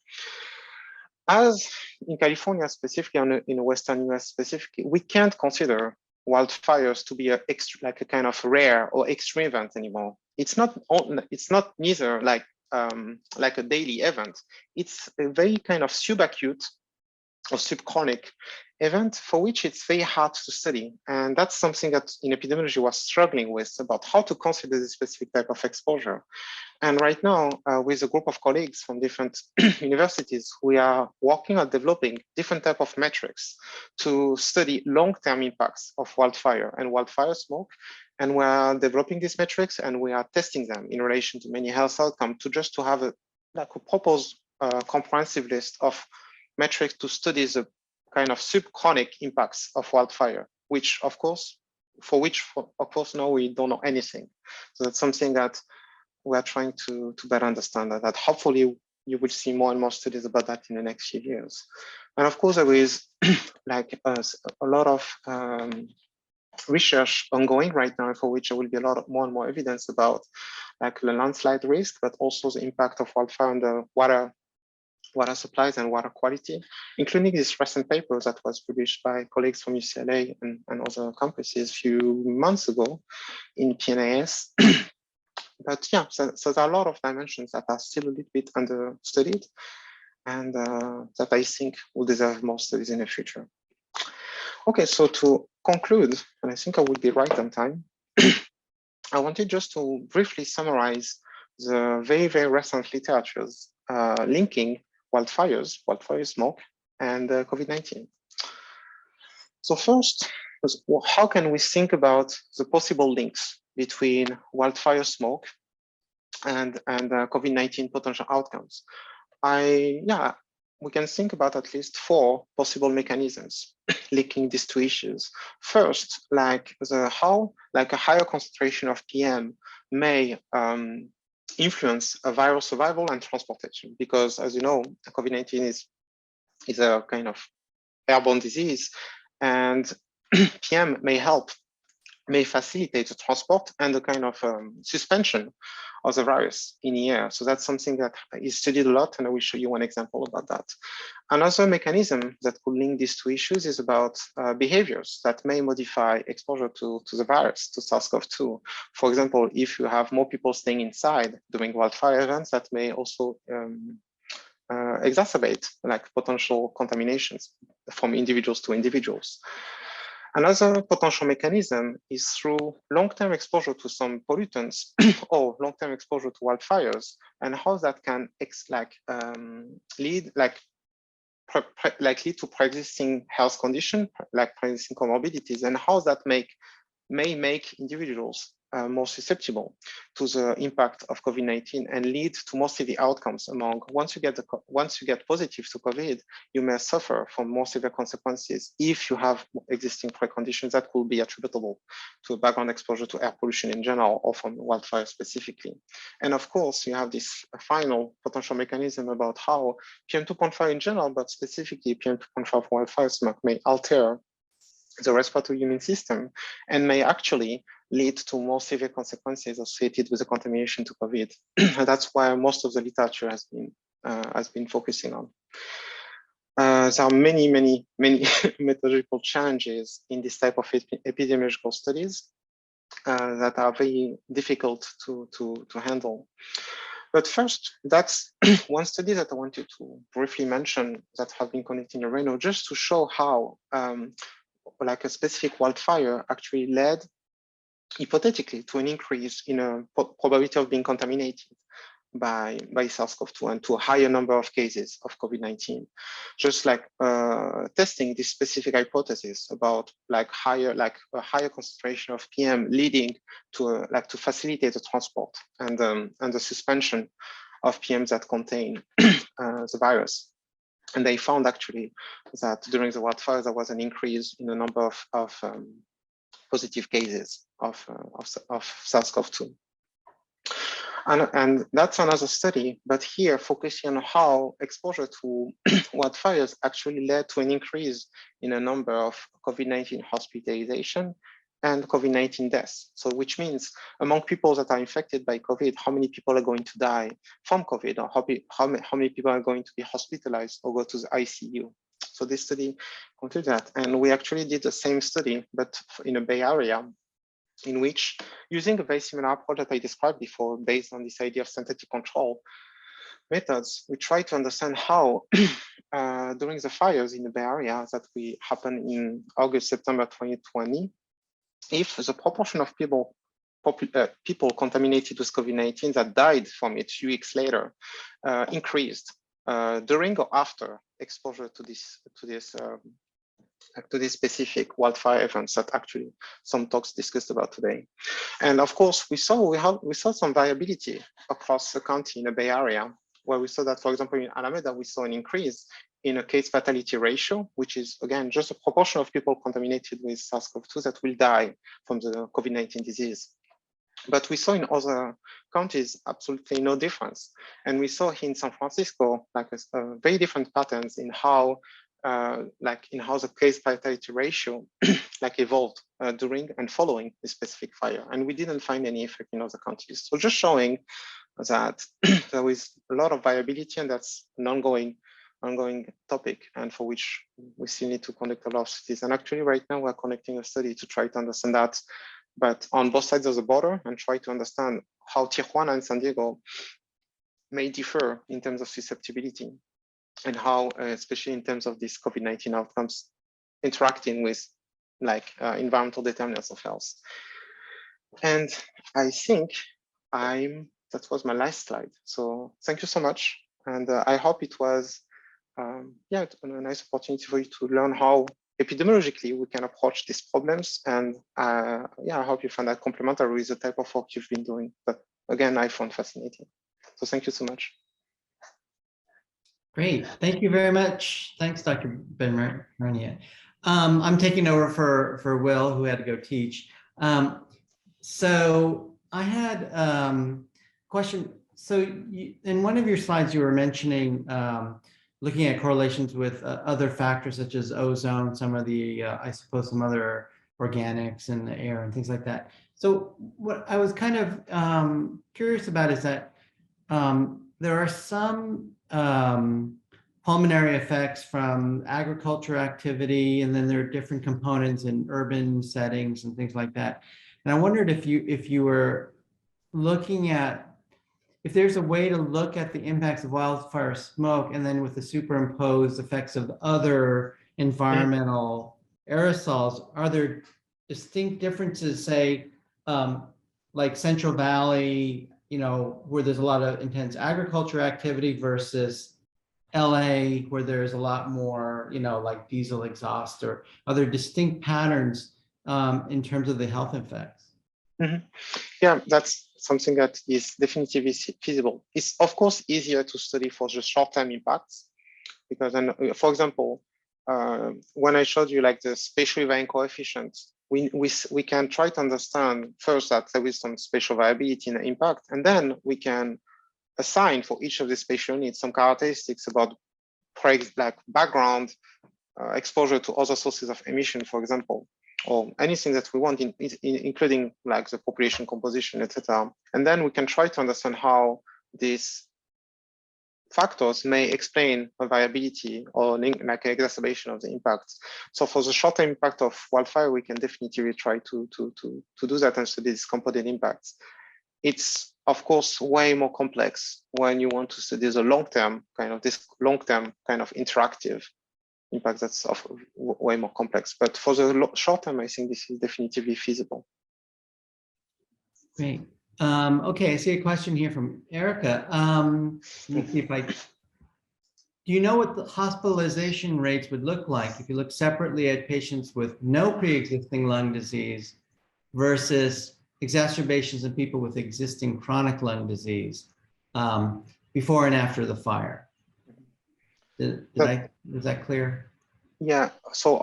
As in California specifically, in the Western US specifically, we can't consider wildfires to be like a kind of rare or extreme event anymore. It's not neither like a daily event. It's a very kind of subacute or subchronic event for which it's very hard to study. And that's something that in epidemiology was struggling with, about how to consider this specific type of exposure. And right now, with a group of colleagues from different universities, we are working on developing different type of metrics to study long-term impacts of wildfire and wildfire smoke. And we are developing these metrics and we are testing them in relation to many health outcomes to have a proposed comprehensive list of metrics to study the kind of subchronic impacts of wildfire, which of course now we don't know anything. So that's something that we are trying to better understand, that hopefully you will see more and more studies about that in the next few years. And of course there is like a lot of research ongoing right now, for which there will be a lot of more and more evidence about like the landslide risk, but also the impact of wildfire on the water water supplies and water quality, including this recent paper that was published by colleagues from UCLA and other campuses a few months ago in PNAS. But yeah, so there are a lot of dimensions that are still a little bit understudied and that I think will deserve more studies in the future. Okay, so to conclude, and I think I will be right on time, I wanted just to briefly summarize the very, very recent literatures linking wildfire smoke, and COVID-19. So first, how can we think about the possible links between wildfire smoke and COVID-19 potential outcomes? We can think about at least 4 possible mechanisms linking these two issues. First, like how a higher concentration of PM may influence a viral survival and transportation, because as you know, COVID-19 is a kind of airborne disease, and PM may facilitate the transport and the kind of suspension of the virus in the air. So that's something that is studied a lot, and I will show you one example about that. Another mechanism that could link these two issues is about behaviors that may modify exposure to the virus, to SARS-CoV-2. For example, if you have more people staying inside during wildfire events, that may also exacerbate like potential contaminations from individuals to individuals. Another potential mechanism is through long-term exposure to some pollutants or long-term exposure to wildfires, and how that can lead to pre-existing health condition, like pre-existing comorbidities, and how that may make individuals more susceptible to the impact of COVID-19 and lead to more severe outcomes among, once you get positive to COVID, you may suffer from more severe consequences if you have existing preconditions that will be attributable to background exposure to air pollution in general or from wildfire specifically. And of course, you have this final potential mechanism about how PM2.5 in general, but specifically PM2.5 wildfire smoke may alter the respiratory immune system and may actually lead to more severe consequences associated with the contamination to COVID. That's why most of the literature has been focusing on. There are many methodological challenges in this type of epidemiological studies that are very difficult to handle. But first, that's one study that I wanted to briefly mention that have been conducted in Reno, just to show how like a specific wildfire actually led hypothetically to an increase in a probability of being contaminated by SARS-CoV-2 and to a higher number of cases of COVID-19. Just like testing this specific hypothesis about a higher concentration of PM leading to to facilitate the transport and the suspension of PMs that contain the virus. And they found actually that during the wildfire, there was an increase in the number of positive cases of SARS-CoV-2. And that's another study, but here focusing on how exposure to wildfires actually led to an increase in a number of COVID-19 hospitalization and COVID-19 deaths. So which means among people that are infected by COVID, how many people are going to die from COVID, or how many people are going to be hospitalized or go to the ICU. So this study concluded that, and we actually did the same study, but in a Bay Area, in which, using a very similar approach that I described before, based on this idea of synthetic control methods, we try to understand how during the fires in the Bay Area that happened in August, September 2020, if the proportion of people contaminated with COVID-19 that died from it a few weeks later increased during or after exposure to this specific wildfire events that actually some talks discussed about today. And of course, we saw some variability across the county in the Bay Area, where we saw that, for example, in Alameda, we saw an increase in a case fatality ratio, which is, again, just a proportion of people contaminated with SARS-CoV-2 that will die from the COVID-19 disease. But we saw in other counties absolutely no difference. And we saw in San Francisco, very different patterns in how the case fatality ratio evolved during and following the specific fire. And we didn't find any effect in other countries. So just showing that there is a lot of viability, and that's an ongoing topic, and for which we still need to conduct a lot of studies. And actually right now we're conducting a study to try to understand that, but on both sides of the border, and try to understand how Tijuana and San Diego may differ in terms of susceptibility, and how, especially in terms of these COVID-19 outcomes, interacting with like environmental determinants of health. And I think that was my last slide. So thank you so much. And I hope it was a nice opportunity for you to learn how epidemiologically we can approach these problems. And I hope you find that complementary with the type of work you've been doing. But again, I found fascinating. So thank you so much. Great, thank you very much. Thanks, Dr. Benmarhnia. I'm taking over for Will, who had to go teach. So I had a question. So in one of your slides, you were mentioning looking at correlations with other factors such as ozone, some of the, I suppose, some other organics in the air and things like that. So what I was kind of curious about is that there are some pulmonary effects from agriculture activity, and then there are different components in urban settings and things like that. And I wondered if you were looking at, if there's a way to look at the impacts of wildfire smoke and then with the superimposed effects of other environmental aerosols, are there distinct differences, say, like Central Valley, you know, where there's a lot of intense agriculture activity versus LA, where there's a lot more, you know, like diesel exhaust, or other distinct patterns in terms of the health effects? Yeah, that's something that is definitively feasible. It's of course easier to study for the short-term impacts, because then, for example, when I showed you like the spatial varying coefficients, we can try to understand first that there is some spatial variability in the impact, and then we can assign for each of the spatial units some characteristics about like background exposure to other sources of emission, for example, or anything that we want, including like the population composition, etc. And then we can try to understand how these factors may explain a variability or like an exacerbation of the impacts. So for the short-term impact of wildfire, we can definitely try to do that and study these compounded impacts. It's of course way more complex when you want to study the long-term kind of interactive impact. That's way more complex. But for the short term, I think this is definitively feasible. Great. Okay, I see a question here from Erica. Let me see if do you know what the hospitalization rates would look like if you look separately at patients with no pre-existing lung disease versus exacerbations in people with existing chronic lung disease before and after the fire? Is that clear? Yeah, so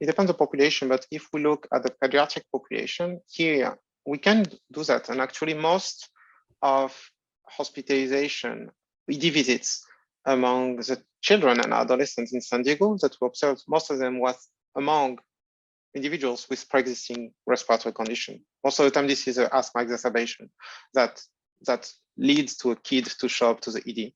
it depends on population, but if we look at the pediatric population here, we can do that. And actually most of hospitalization, ED visits among the children and adolescents in San Diego that we observed, most of them was among individuals with pre-existing respiratory condition. Most of the time, this is an asthma exacerbation that leads to a kid to show up to the ED.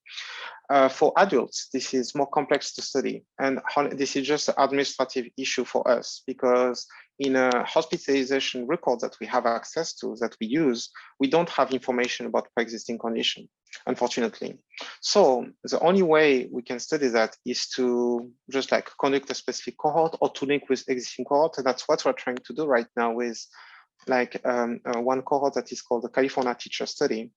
For adults, this is more complex to study, and this is just an administrative issue for us, because in a hospitalization record that we have access to, that we use, we don't have information about pre-existing condition, unfortunately. So the only way we can study that is to just like conduct a specific cohort or to link with existing cohort, and that's what we're trying to do right now with like one cohort that is called the California Teacher Study.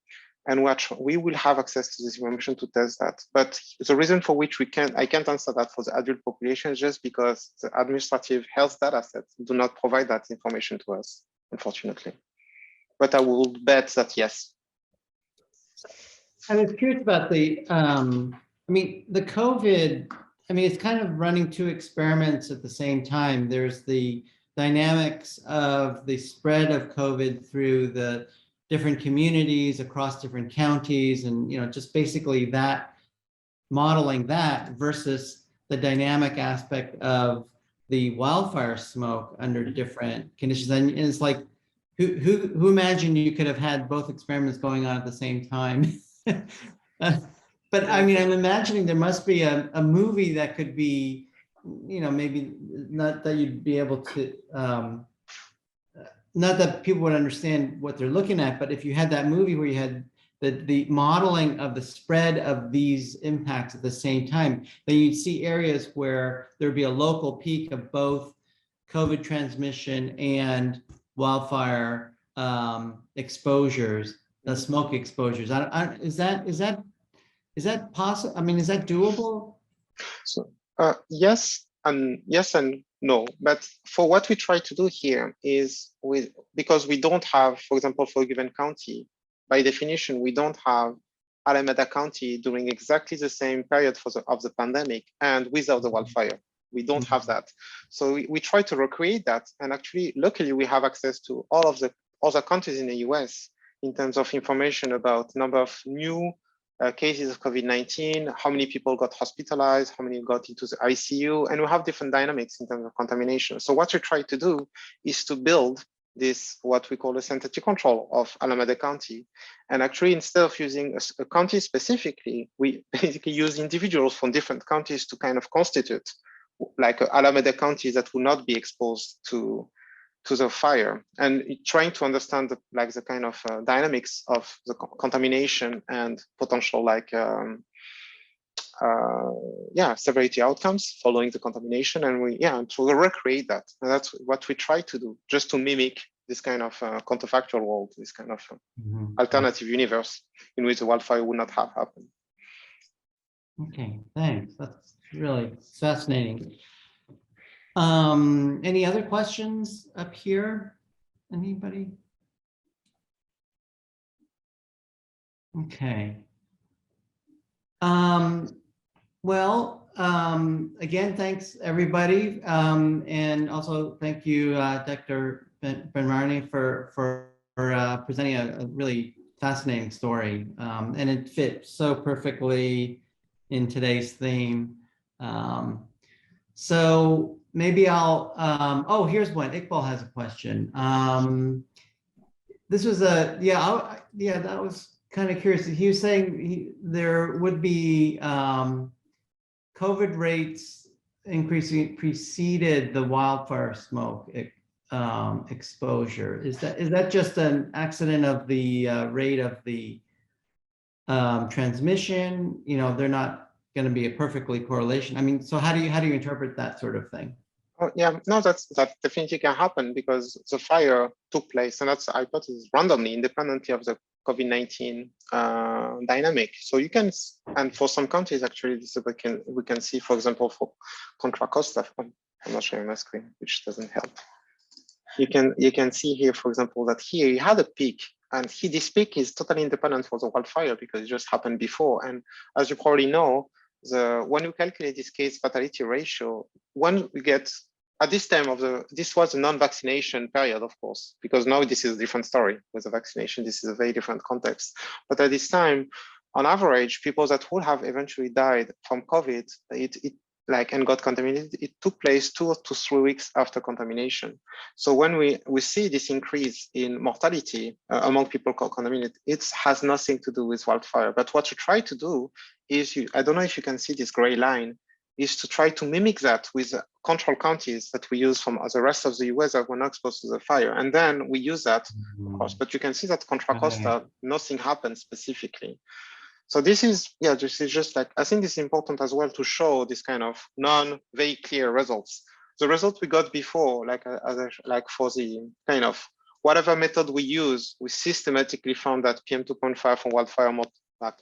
And we will have access to this information to test that. But the reason for which I can't answer that for the adult population is just because the administrative health data sets do not provide that information to us, unfortunately. But I will bet that yes. I was curious about the COVID, it's kind of running two experiments at the same time. There's the dynamics of the spread of COVID through the different communities across different counties, and just basically that modeling that versus the dynamic aspect of the wildfire smoke under different conditions. And it's like who imagined you could have had both experiments going on at the same time? But I mean, I'm imagining there must be a movie that could be, maybe not that you'd be able to, not that people would understand what they're looking at, but if you had that movie where you had the modeling of the spread of these impacts at the same time, then you'd see areas where there'd be a local peak of both COVID transmission and wildfire exposures, the smoke exposures. Is that possible? I mean, is that doable? So yes and no. But for what we try to do here is because we don't have, for example, for a given county, by definition, we don't have Alameda County during exactly the same period of the pandemic and without the wildfire. We don't have that. So we try to recreate that. And actually, luckily, we have access to all of the other countries in the US in terms of information about number of new cases of COVID-19, how many people got hospitalized, how many got into the ICU, and we have different dynamics in terms of contamination. So what we try to do is to build this, what we call a synthetic control of Alameda County. And actually, instead of using a county specifically, we basically use individuals from different counties to kind of constitute like Alameda counties that will not be exposed to the fire, and trying to understand the kind of dynamics of the contamination and potential severity outcomes following the contamination, and to recreate that. And that's what we try to do, just to mimic this kind of counterfactual world, this kind of alternative universe in which the wildfire would not have happened. Okay, thanks. That's really fascinating. Any other questions up here? Anybody? Okay. Again, thanks everybody. And also thank you, Dr. Benmarhnia for presenting a really fascinating story. And it fits so perfectly in today's theme. So maybe I'll, oh, here's one. Iqbal has a question. This was that was kind of curious. He was saying there would be COVID rates increasing preceded the wildfire smoke exposure. Is that just an accident of the rate of the transmission? They're not going to be a perfectly correlation. I mean, so how do you interpret that sort of thing? Yeah, no, that definitely can happen because the fire took place, and that's, I hypothesis, randomly, independently of the COVID-19 dynamic. So you can, and for some countries actually, this we can see, for example, for Contra Costa. I'm not sharing my screen, which doesn't help. You can see here, for example, that here you had a peak, and this peak is totally independent for the wildfire because it just happened before. And as you probably know, when you calculate this case fatality ratio, when we get at this time this was a non-vaccination period, of course, because now this is a different story with the vaccination. This is a very different context. But at this time, on average, people that would have eventually died from COVID, and got contaminated, it took place 2 to 3 weeks after contamination. So when we see this increase in mortality among people contaminated, it has nothing to do with wildfire. But what you try to do is, I don't know if you can see this gray line, is to try to mimic that with control counties that we use from the rest of the US that were not exposed to the fire. And then we use that, of course, but you can see that Contra Costa, nothing happened specifically. So this is just like, I think it's important as well to show this kind of very clear results. The results we got before, like for the kind of whatever method we use, we systematically found that PM2.5 from wildfire more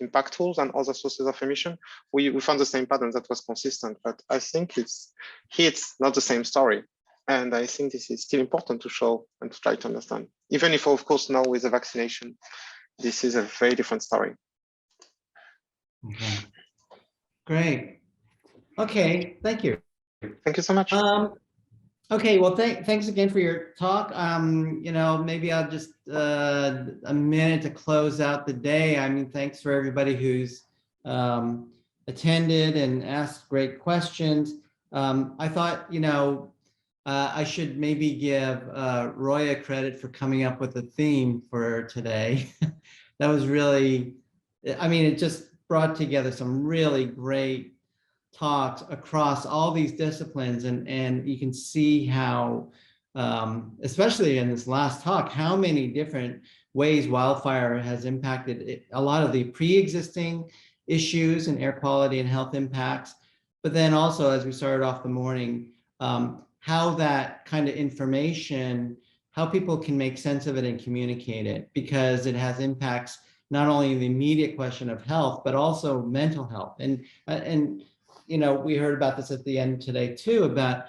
impactful than other sources of emission. We found the same pattern that was consistent, but I think it's not the same story. And I think this is still important to show and to try to understand. Even if, of course, now with the vaccination, this is a very different story. Okay. Great. Okay, thank you. Thank you so much. Okay, well, thanks again for your talk. Maybe I'll just a minute to close out the day. I mean, thanks for everybody who's attended and asked great questions. I thought, I should maybe give Roya credit for coming up with a theme for today. That was really, I mean, it just brought together some really great talks across all these disciplines, and you can see how, especially in this last talk, how many different ways wildfire has impacted a lot of the pre-existing issues in air quality and health impacts, but then also, as we started off the morning, how that kind of information, how people can make sense of it and communicate it, because it has impacts not only in the immediate question of health, but also mental health. And you know, we heard about this at the end today too, about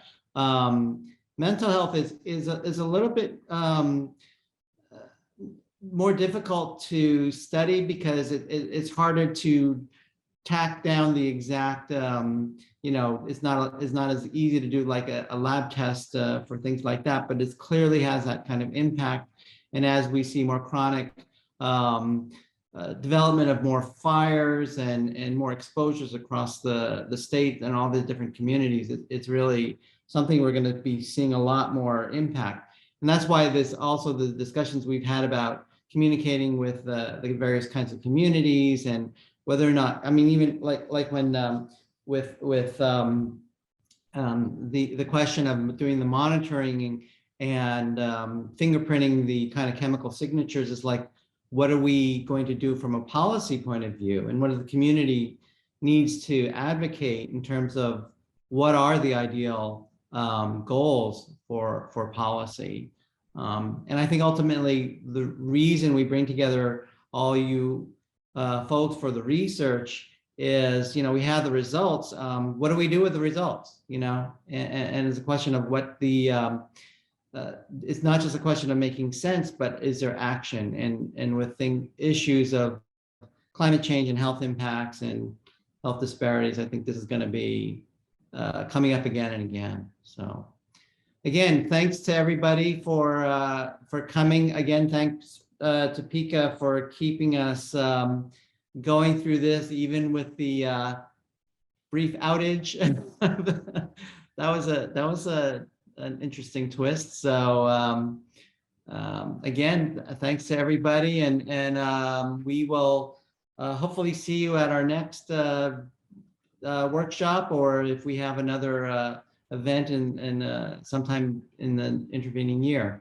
mental health is a little bit more difficult to study because it's harder to tack down the exact, you know, it's not as easy to do like a lab test for things like that, but it clearly has that kind of impact. And as we see more chronic development of more fires and more exposures across the state and all the different communities, it's really something we're going to be seeing a lot more impact. And that's why this also the discussions we've had about communicating with the various kinds of communities and whether or not, I mean, even like when with the question of doing the monitoring and fingerprinting the kind of chemical signatures is like, what are we going to do from a policy point of view? And what do the community needs to advocate in terms of what are the ideal goals for policy? And I think ultimately the reason we bring together all you folks for the research is, you know, we have the results. What do we do with the results? You know, and it's a question of what the it's not just a question of making sense, but is there action? And with issues of climate change and health impacts and health disparities, I think this is going to be coming up again and again. So again, thanks to everybody for coming. Again, thanks to Pika for keeping us going through this, even with the brief outage. that was an interesting twist. So again, thanks to everybody, and we will hopefully see you at our next workshop, or if we have another event in sometime in the intervening year.